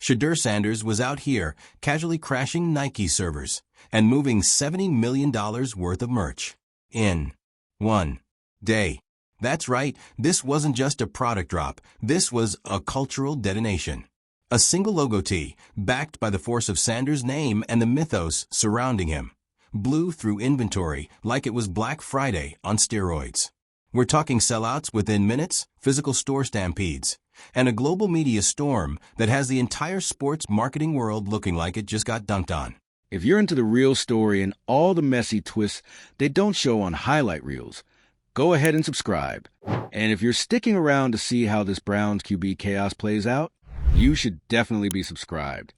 Shedeur Sanders was out here casually crashing Nike servers and moving $70 million worth of merch in one day. That's right, this wasn't just a product drop, this was a cultural detonation. A single logo tee, backed by the force of Sanders' name and the mythos surrounding him, blew through inventory like it was Black Friday on steroids. We're talking sellouts within minutes, physical store stampedes, and a global media storm that has the entire sports marketing world looking like it just got dunked on. If you're into the real story and all the messy twists they don't show on highlight reels, go ahead and subscribe. And if you're sticking around to see how this Browns QB chaos plays out, you should definitely be subscribed.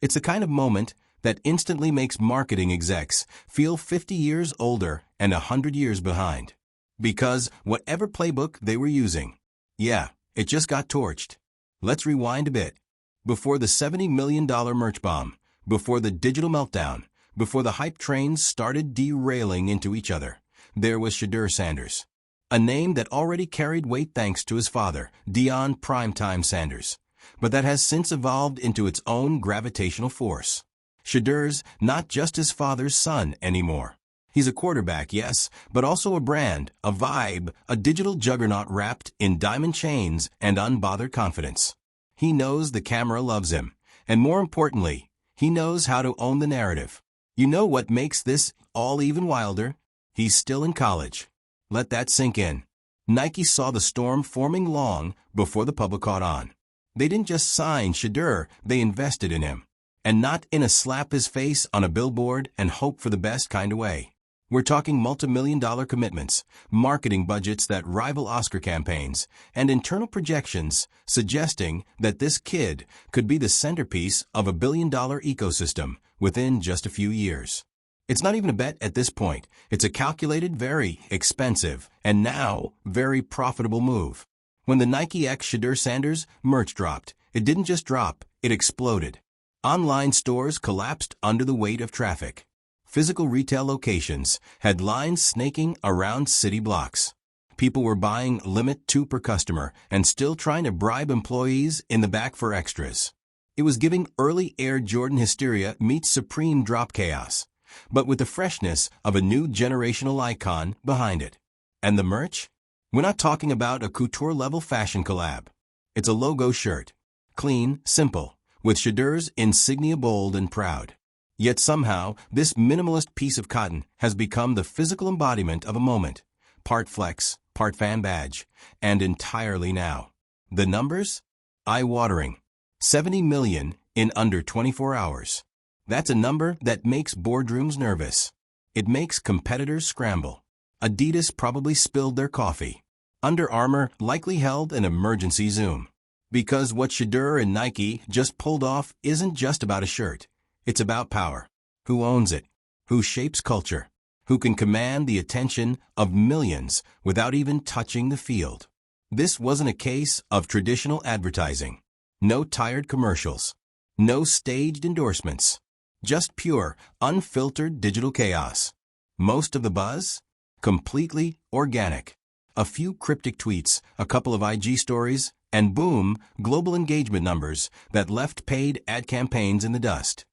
It's the kind of moment that instantly makes marketing execs feel 50 years older and 100 years behind. Because whatever playbook they were using, it just got torched. Let's rewind a bit. Before the $70 million merch bomb, before the digital meltdown, before the hype trains started derailing into each other, there was Shedeur Sanders, a name that already carried weight thanks to his father, Deion Primetime Sanders, but that has since evolved into its own gravitational force. Shedeur's not just his father's son anymore. He's a quarterback, yes, but also a brand, a vibe, a digital juggernaut wrapped in diamond chains and unbothered confidence. He knows the camera loves him, and more importantly, he knows how to own the narrative. You know what makes this all even wilder? He's still in college. Let that sink in. Nike saw the storm forming long before the public caught on. They didn't just sign Shedeur, they invested in him. And not in a slap his face on a billboard and hope for the best kind of way. We're talking multi-million-dollar commitments, marketing budgets that rival Oscar campaigns, and internal projections suggesting that this kid could be the centerpiece of a billion-dollar ecosystem within just a few years. It's not even a bet at this point. It's a calculated, very expensive, and now very profitable move. When the Nike X Shedeur Sanders merch dropped, it didn't just drop, it exploded. Online stores collapsed under the weight of traffic. Physical retail locations had lines snaking around city blocks. People were buying limit 2 per customer and still trying to bribe employees in the back for extras. It was giving early Air Jordan hysteria meets supreme drop chaos, but with the freshness of a new generational icon behind it. And the merch? We're not talking about a couture-level fashion collab. It's a logo shirt. Clean, simple, with Shedeur's insignia bold and proud. Yet somehow, this minimalist piece of cotton has become the physical embodiment of a moment. Part flex, part fan badge, and entirely now. The numbers? Eye-watering. 70 million in under 24 hours. That's a number that makes boardrooms nervous. It makes competitors scramble. Adidas probably spilled their coffee. Under Armour likely held an emergency Zoom. Because what Shedeur and Nike just pulled off isn't just about a shirt. It's about power. Who owns it? Who shapes culture? Who can command the attention of millions without even touching the field? This wasn't a case of traditional advertising. No tired commercials. No staged endorsements. Just pure, unfiltered digital chaos. Most of the buzz? Completely organic. A few cryptic tweets, a couple of IG stories, and boom, global engagement numbers that left paid ad campaigns in the dust.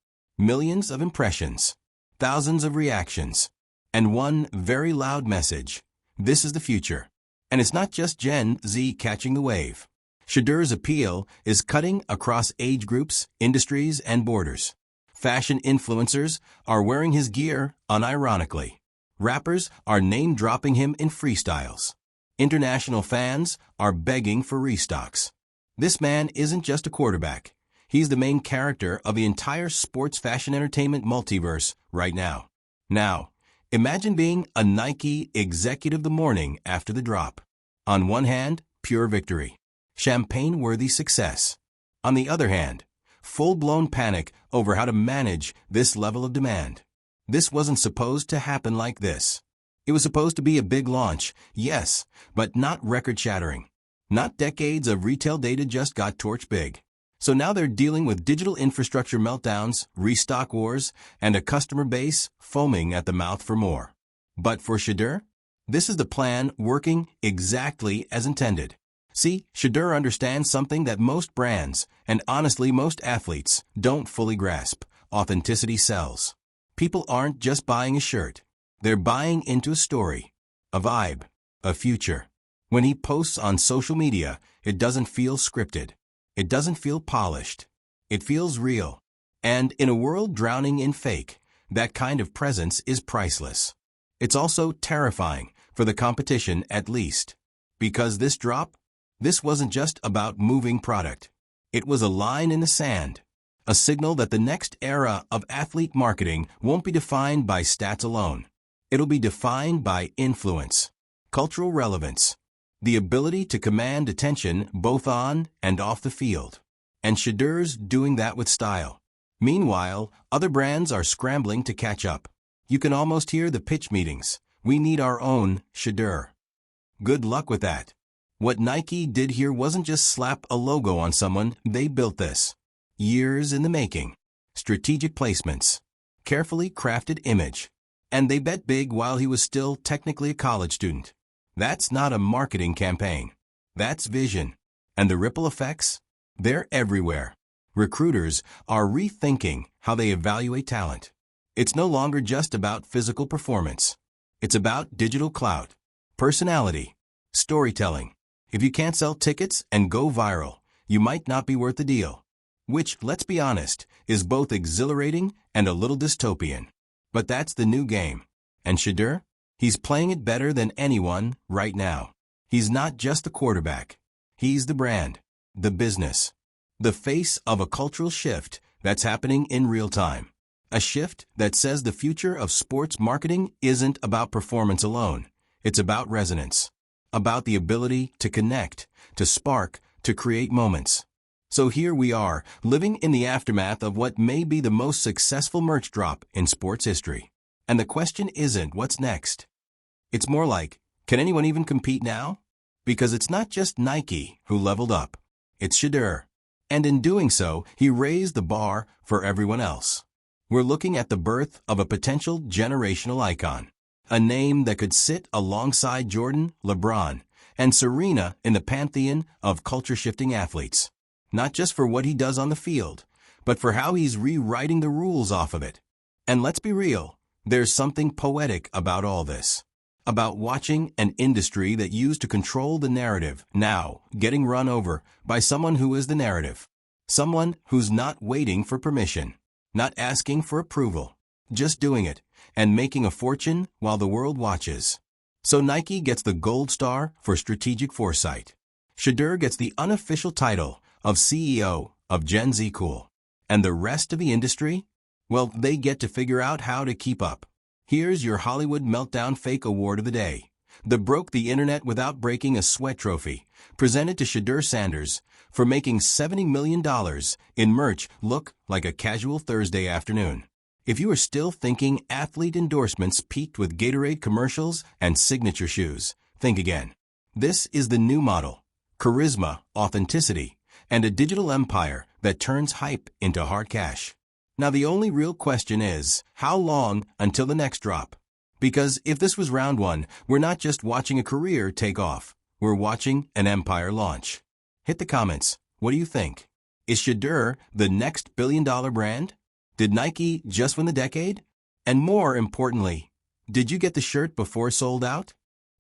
Millions of impressions, thousands of reactions, and one very loud message. This is the future. And it's not just Gen Z catching the wave. Shedeur's appeal is cutting across age groups, industries, and borders. Fashion influencers are wearing his gear unironically. Rappers are name-dropping him in freestyles. International fans are begging for restocks. This man isn't just a quarterback. He's the main character of the entire sports fashion entertainment multiverse right now. Now, imagine being a Nike executive the morning after the drop. On one hand, pure victory. Champagne-worthy success. On the other hand, full-blown panic over how to manage this level of demand. This wasn't supposed to happen like this. It was supposed to be a big launch, yes, but not record-shattering. Not decades of retail data just got torched big. So now they're dealing with digital infrastructure meltdowns, restock wars, and a customer base foaming at the mouth for more. But for Shedeur, this is the plan working exactly as intended. See, Shedeur understands something that most brands, and honestly most athletes, don't fully grasp. Authenticity sells. People aren't just buying a shirt. They're buying into a story, a vibe, a future. When he posts on social media, it doesn't feel scripted. It doesn't feel polished. It feels real. And in a world drowning in fake, that kind of presence is priceless. It's also terrifying, for the competition at least. Because this wasn't just about moving product. It was a line in the sand. A signal that the next era of athlete marketing won't be defined by stats alone. It'll be defined by influence, cultural relevance, the ability to command attention both on and off the field. And Shedeur's doing that with style. Meanwhile, other brands are scrambling to catch up. You can almost hear the pitch meetings. We need our own Shedeur. Good luck with that. What Nike did here wasn't just slap a logo on someone, they built this. Years in the making. Strategic placements. Carefully crafted image. And they bet big while he was still technically a college student. That's not a marketing campaign. That's vision. And the ripple effects? They're everywhere. Recruiters are rethinking how they evaluate talent. It's no longer just about physical performance. It's about digital clout, personality, storytelling. If you can't sell tickets and go viral, you might not be worth the deal. Which, let's be honest, is both exhilarating and a little dystopian. But that's the new game. And Shedeur? He's playing it better than anyone right now. He's not just the quarterback. He's the brand, the business, the face of a cultural shift that's happening in real time. A shift that says the future of sports marketing isn't about performance alone. It's about resonance, about the ability to connect, to spark, to create moments. So here we are, living in the aftermath of what may be the most successful merch drop in sports history. And the question isn't what's next. It's more like, can anyone even compete now? Because it's not just Nike who leveled up. It's Shedeur. And in doing so, he raised the bar for everyone else. We're looking at the birth of a potential generational icon. A name that could sit alongside Jordan, LeBron, and Serena in the pantheon of culture-shifting athletes. Not just for what he does on the field, but for how he's rewriting the rules off of it. And let's be real, there's something poetic about all this. About watching an industry that used to control the narrative now getting run over by someone who is the narrative. Someone who's not waiting for permission, not asking for approval, just doing it and making a fortune while the world watches. So Nike gets the gold star for strategic foresight. Shedeur gets the unofficial title of CEO of Gen Z Cool. And the rest of the industry? Well, they get to figure out how to keep up. Here's your Hollywood Meltdown Fake Award of the day. The Broke the Internet Without Breaking a Sweat Trophy, presented to Shedeur Sanders for making $70 million in merch look like a casual Thursday afternoon. If you are still thinking athlete endorsements peaked with Gatorade commercials and signature shoes, think again. This is the new model. Charisma, authenticity, and a digital empire that turns hype into hard cash. Now the only real question is, how long until the next drop? Because if this was round one, we're not just watching a career take off, we're watching an empire launch. Hit the comments. What do you think? Is Shedeur the next billion-dollar brand? Did Nike just win the decade? And more importantly, did you get the shirt before it sold out?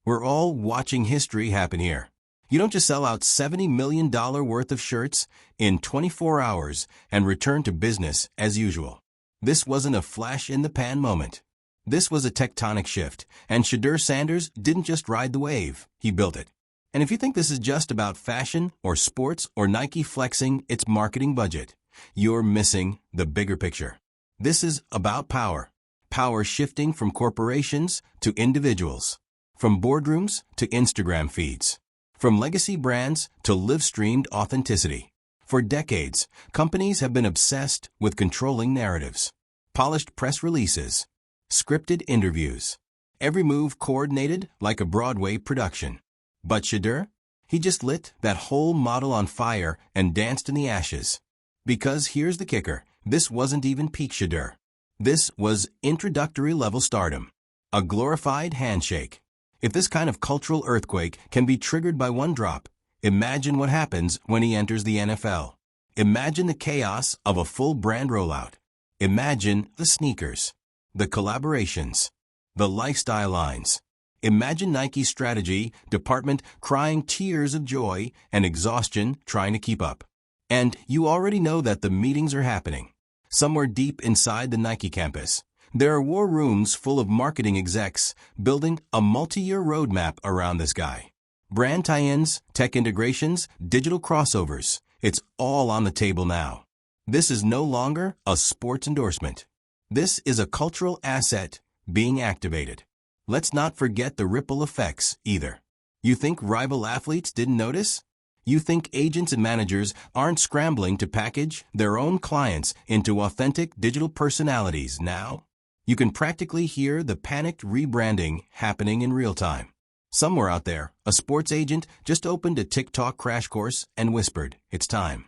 We're all watching history happen here. You don't just sell out $70 million worth of shirts in 24 hours and return to business as usual. This wasn't a flash-in-the-pan moment. This was a tectonic shift, and Shedeur Sanders didn't just ride the wave, he built it. And if you think this is just about fashion or sports or Nike flexing its marketing budget, you're missing the bigger picture. This is about power. Power shifting from corporations to individuals, from boardrooms to Instagram feeds, from legacy brands to live-streamed authenticity. For decades, companies have been obsessed with controlling narratives, polished press releases, scripted interviews, every move coordinated like a Broadway production. But Shedeur? He just lit that whole model on fire and danced in the ashes. Because here's the kicker, this wasn't even peak Shedeur. This was introductory level stardom, a glorified handshake. If this kind of cultural earthquake can be triggered by one drop, Imagine what happens when he enters the NFL. Imagine the chaos of a full brand rollout. Imagine the sneakers, the collaborations, the lifestyle lines. Imagine Nike's strategy department crying tears of joy and exhaustion trying to keep up. And you already know that the meetings are happening. Somewhere deep inside the Nike campus, there are war rooms full of marketing execs building a multi-year roadmap around this guy. Brand tie-ins, tech integrations, digital crossovers. It's all on the table now. This is no longer a sports endorsement. This is a cultural asset being activated. Let's not forget the ripple effects either. You think rival athletes didn't notice? You think agents and managers aren't scrambling to package their own clients into authentic digital personalities now? You can practically hear the panicked rebranding happening in real time. Somewhere out there, a sports agent just opened a TikTok crash course and whispered, "It's time."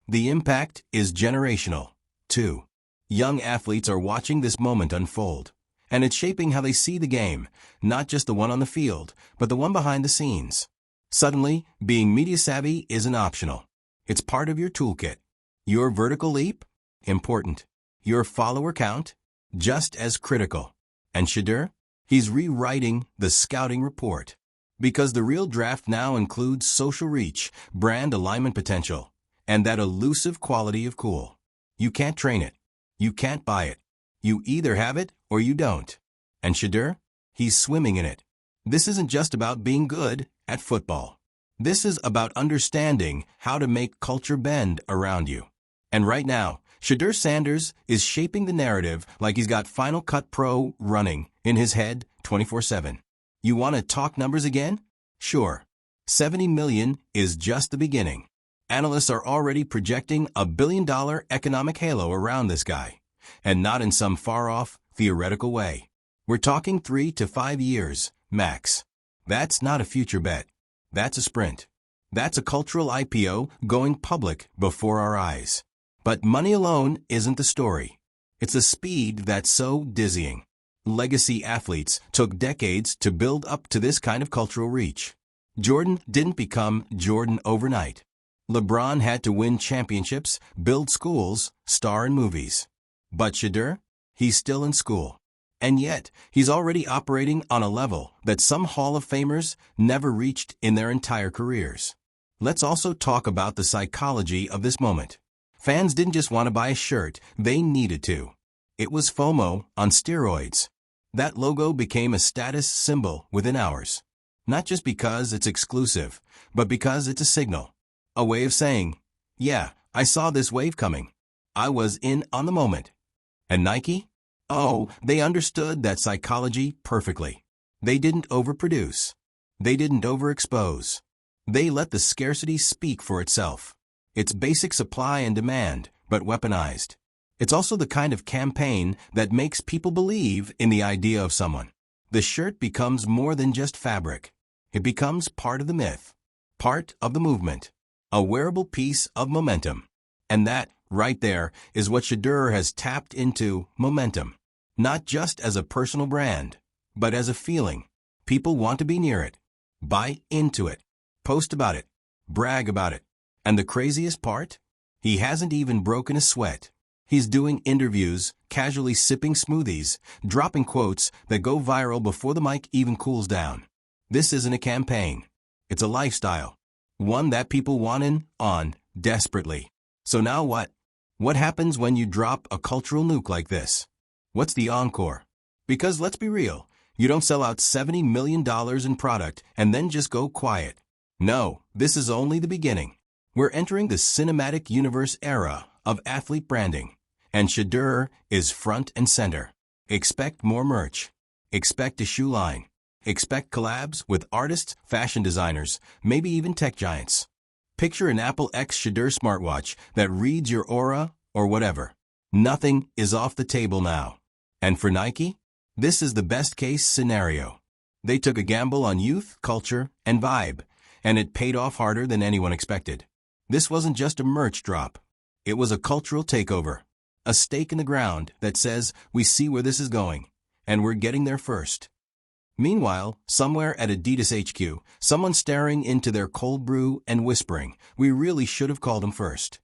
The impact is generational, too. Young athletes are watching this moment unfold, and it's shaping how they see the game, not just the one on the field, but the one behind the scenes. Suddenly, being media savvy isn't optional. It's part of your toolkit. Your vertical leap? Important. Your follower count? Just as critical. And Shedeur? He's rewriting the scouting report. Because the real draft now includes social reach, brand alignment potential, and that elusive quality of cool. You can't train it. You can't buy it. You either have it or you don't. And Shedeur? He's swimming in it. This isn't just about being good at football. This is about understanding how to make culture bend around you. And right now, Shedeur Sanders is shaping the narrative like he's got Final Cut Pro running in his head 24/7. You want to talk numbers again? Sure. 70 million is just the beginning. Analysts are already projecting $1 billion economic halo around this guy, and not in some far-off, theoretical way. We're talking 3 to 5 years, max. That's not a future bet. That's a sprint. That's a cultural IPO going public before our eyes. But money alone isn't the story. It's the speed that's so dizzying. Legacy athletes took decades to build up to this kind of cultural reach. Jordan didn't become Jordan overnight. LeBron had to win championships, build schools, star in movies. But Shedeur? He's still in school. And yet, he's already operating on a level that some Hall of Famers never reached in their entire careers. Let's also talk about the psychology of this moment. Fans didn't just want to buy a shirt, they needed to. It was FOMO on steroids. That logo became a status symbol within hours. Not just because it's exclusive, but because it's a signal. A way of saying, yeah, I saw this wave coming. I was in on the moment. And Nike? Oh, they understood that psychology perfectly. They didn't overproduce. They didn't overexpose. They let the scarcity speak for itself. It's basic supply and demand, but weaponized. It's also the kind of campaign that makes people believe in the idea of someone. The shirt becomes more than just fabric. It becomes part of the myth, part of the movement, a wearable piece of momentum. And that, right there, is what Shedeur has tapped into: momentum. Not just as a personal brand, but as a feeling. People want to be near it, buy into it, post about it, brag about it. And the craziest part? He hasn't even broken a sweat. He's doing interviews, casually sipping smoothies, dropping quotes that go viral before the mic even cools down. This isn't a campaign. It's a lifestyle. One that people want in on desperately. So now what? What happens when you drop a cultural nuke like this? What's the encore? Because let's be real, you don't sell out $70 million in product and then just go quiet. No, this is only the beginning. We're entering the cinematic universe era of athlete branding, and Shedeur is front and center. Expect more merch. Expect a shoe line. Expect collabs with artists, fashion designers, maybe even tech giants. Picture an Apple X Shedeur smartwatch that reads your aura or whatever. Nothing is off the table now. And for Nike, this is the best case scenario. They took a gamble on youth, culture, and vibe, and it paid off harder than anyone expected. This wasn't just a merch drop. It was a cultural takeover, a stake in the ground that says, we see where this is going, and we're getting there first. Meanwhile, somewhere at Adidas HQ, someone's staring into their cold brew and whispering, "We really should have called him first."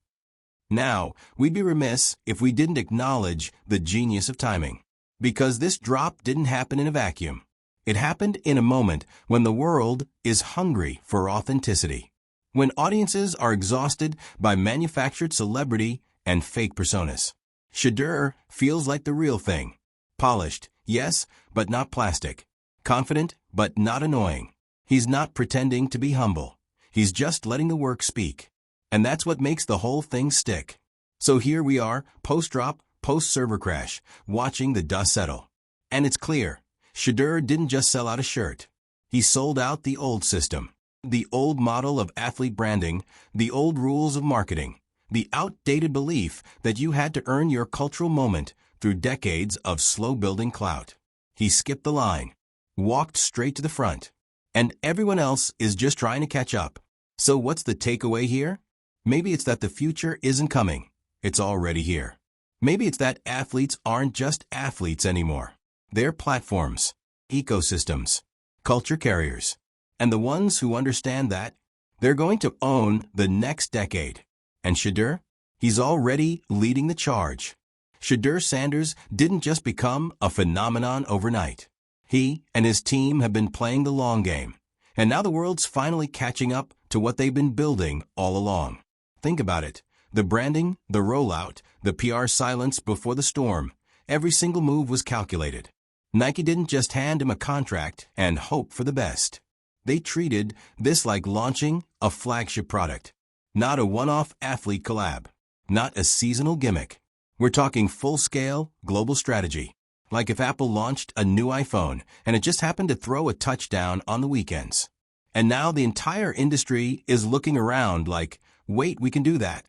Now, we'd be remiss if we didn't acknowledge the genius of timing. Because this drop didn't happen in a vacuum. It happened in a moment when the world is hungry for authenticity. When audiences are exhausted by manufactured celebrity and fake personas. Shedeur feels like the real thing. Polished, yes, but not plastic. Confident, but not annoying. He's not pretending to be humble. He's just letting the work speak. And that's what makes the whole thing stick. So here we are, post-drop, post-server crash, watching the dust settle. And it's clear, Shedeur didn't just sell out a shirt. He sold out the old system. The old model of athlete branding, the old rules of marketing, the outdated belief that you had to earn your cultural moment through decades of slow-building clout. He skipped the line, walked straight to the front, and everyone else is just trying to catch up. So what's the takeaway here? Maybe it's that the future isn't coming. It's already here. Maybe it's that athletes aren't just athletes anymore. They're platforms, ecosystems, culture carriers. And the ones who understand that, they're going to own the next decade. And Shedeur? He's already leading the charge. Shedeur Sanders didn't just become a phenomenon overnight. He and his team have been playing the long game. And now the world's finally catching up to what they've been building all along. Think about it. The branding, the rollout, the PR silence before the storm. Every single move was calculated. Nike didn't just hand him a contract and hope for the best. They treated this like launching a flagship product. Not a one-off athlete collab. Not a seasonal gimmick. We're talking full-scale, global strategy. Like if Apple launched a new iPhone and it just happened to throw a touchdown on the weekends. And now the entire industry is looking around like, wait, we can do that.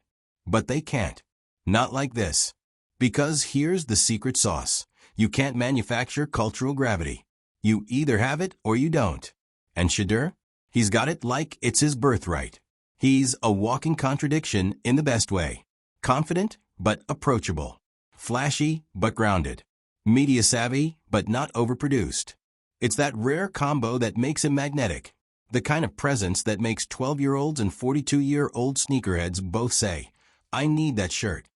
But they can't. Not like this. Because here's the secret sauce. You can't manufacture cultural gravity. You either have it or you don't. And Shedeur? He's got it like it's his birthright. He's a walking contradiction in the best way. Confident, but approachable. Flashy, but grounded. Media savvy, but not overproduced. It's that rare combo that makes him magnetic. The kind of presence that makes 12-year-olds and 42-year-old sneakerheads both say, "I need that shirt."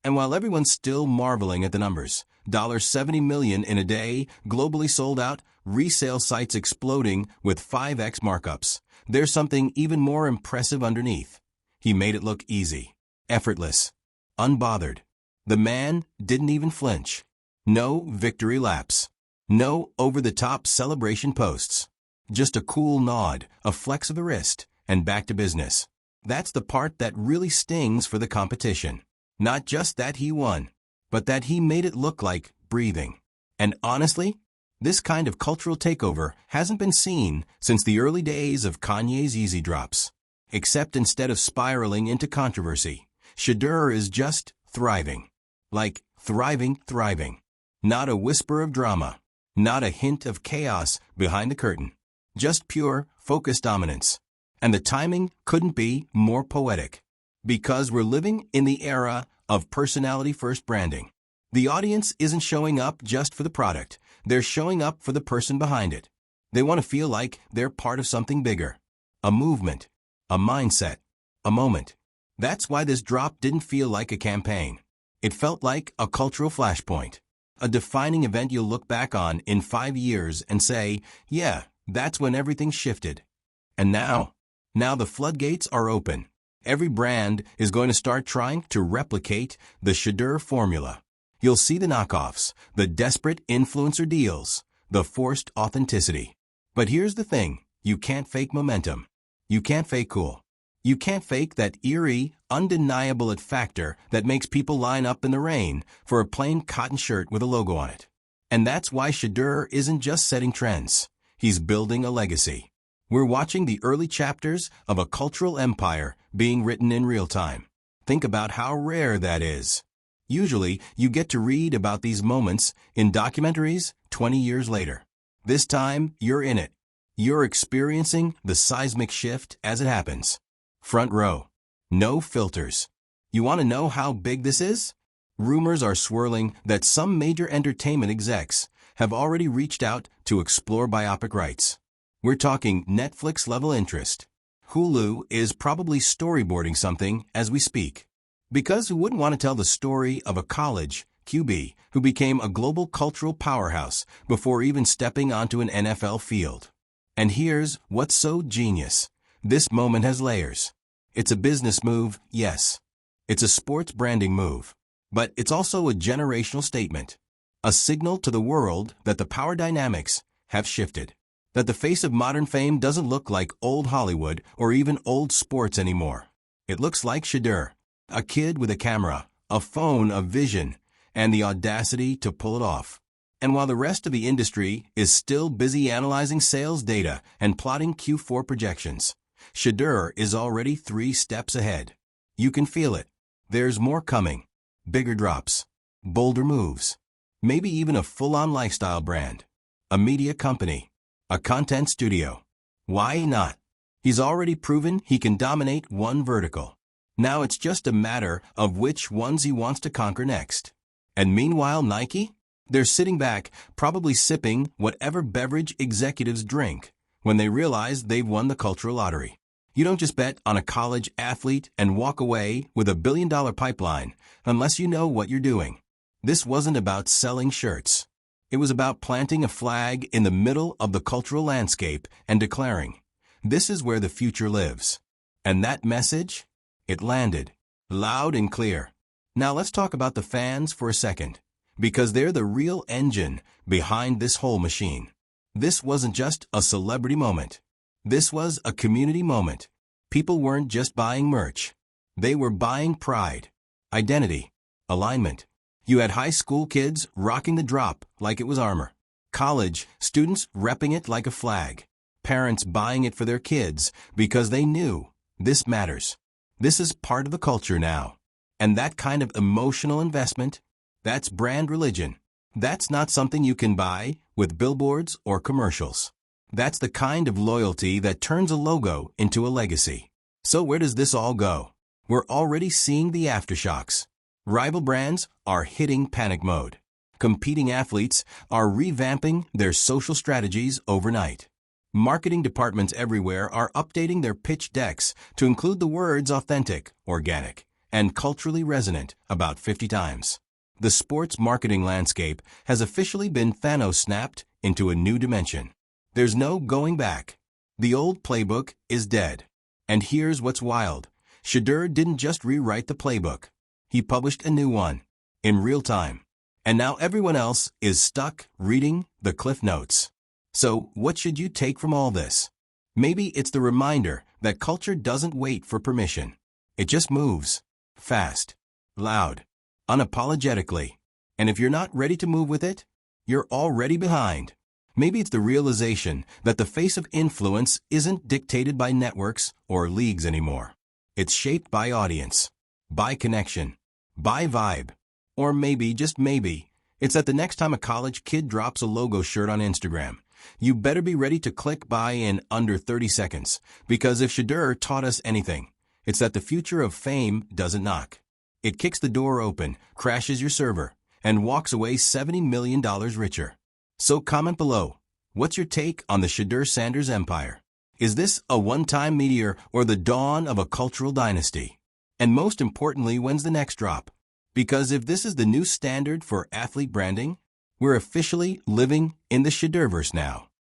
And while everyone's still marveling at the numbers, $70 million in a day, globally sold out, resale sites exploding with 5x markups, there's something even more impressive underneath. He made it look easy, effortless, unbothered. The man didn't even flinch. No victory laps. No over-the-top celebration posts. Just a cool nod, a flex of the wrist, and back to business. That's the part that really stings for the competition. Not just that he won, but that he made it look like breathing. And honestly, this kind of cultural takeover hasn't been seen since the early days of Kanye's Yeezy drops. Except instead of spiraling into controversy, Shedeur is just thriving. Like thriving. Not a whisper of drama. Not a hint of chaos behind the curtain. Just pure, focused dominance. And the timing couldn't be more poetic. Because we're living in the era of personality-first branding. The audience isn't showing up just for the product. They're showing up for the person behind it. They want to feel like they're part of something bigger. A movement. A mindset. A moment. That's why this drop didn't feel like a campaign. It felt like a cultural flashpoint. A defining event you'll look back on in 5 years and say, yeah, that's when everything shifted. And now the floodgates are open. Every brand is going to start trying to replicate the Shedeur formula. You'll see the knockoffs, the desperate influencer deals, the forced authenticity. But here's the thing, you can't fake momentum. You can't fake cool. You can't fake that eerie, undeniable factor that makes people line up in the rain for a plain cotton shirt with a logo on it. And that's why Shedeur isn't just setting trends. He's building a legacy. We're watching the early chapters of a cultural empire being written in real time. Think about how rare that is. Usually, you get to read about these moments in documentaries 20 years later. This time, you're in it. You're experiencing the seismic shift as it happens. Front row. No filters. You want to know how big this is? Rumors are swirling that some major entertainment execs have already reached out to explore biopic rights. We're talking Netflix-level interest. Hulu is probably storyboarding something as we speak. Because who wouldn't want to tell the story of a college QB who became a global cultural powerhouse before even stepping onto an NFL field? And here's what's so genius. This moment has layers. It's a business move, yes. It's a sports branding move. But it's also a generational statement. A signal to the world that the power dynamics have shifted. That the face of modern fame doesn't look like old Hollywood or even old sports anymore. It looks like Shedeur, a kid with a camera, a phone, a vision, and the audacity to pull it off. And while the rest of the industry is still busy analyzing sales data and plotting Q4 projections, Shedeur is already 3 steps ahead. You can feel it. There's more coming. Bigger drops. Bolder moves. Maybe even a full-on lifestyle brand. A media company. A content studio. Why not? He's already proven he can dominate one vertical. Now it's just a matter of which ones he wants to conquer next. And meanwhile, Nike? They're sitting back, probably sipping whatever beverage executives drink when they realize they've won the cultural lottery. You don't just bet on a college athlete and walk away with a billion-dollar pipeline unless you know what you're doing. This wasn't about selling shirts. It was about planting a flag in the middle of the cultural landscape and declaring, this is where the future lives. And that message? It landed. Loud and clear. Now let's talk about the fans for a second, because they're the real engine behind this whole machine. This wasn't just a celebrity moment. This was a community moment. People weren't just buying merch. They were buying pride, identity, alignment. You had high school kids rocking the drop like it was armor. College students repping it like a flag. Parents buying it for their kids because they knew this matters. This is part of the culture now. And that kind of emotional investment, that's brand religion. That's not something you can buy with billboards or commercials. That's the kind of loyalty that turns a logo into a legacy. So where does this all go? We're already seeing the aftershocks. Rival brands are hitting panic mode. Competing athletes are revamping their social strategies overnight. Marketing departments everywhere are updating their pitch decks to include the words authentic, organic, and culturally resonant about 50 times. The sports marketing landscape has officially been Thanos snapped into a new dimension. There's no going back. The old playbook is dead. And here's what's wild. Shedeur didn't just rewrite the playbook. He published a new one, in real time. And now everyone else is stuck reading the cliff notes. So what should you take from all this? Maybe it's the reminder that culture doesn't wait for permission. It just moves. Fast. Loud. Unapologetically. And if you're not ready to move with it, you're already behind. Maybe it's the realization that the face of influence isn't dictated by networks or leagues anymore. It's shaped by audience, by connection, by vibe. Or maybe, just maybe, it's that the next time a college kid drops a logo shirt on Instagram, you better be ready to click buy in under 30 seconds. Because if Shedeur taught us anything, it's that the future of fame doesn't knock. It kicks the door open, crashes your server, and walks away $70 million richer. So comment below. What's your take on the Shedeur Sanders empire? Is this a one-time meteor or the dawn of a cultural dynasty? And most importantly, when's the next drop? Because if this is the new standard for athlete branding, we're officially living in the Shedeurverse now.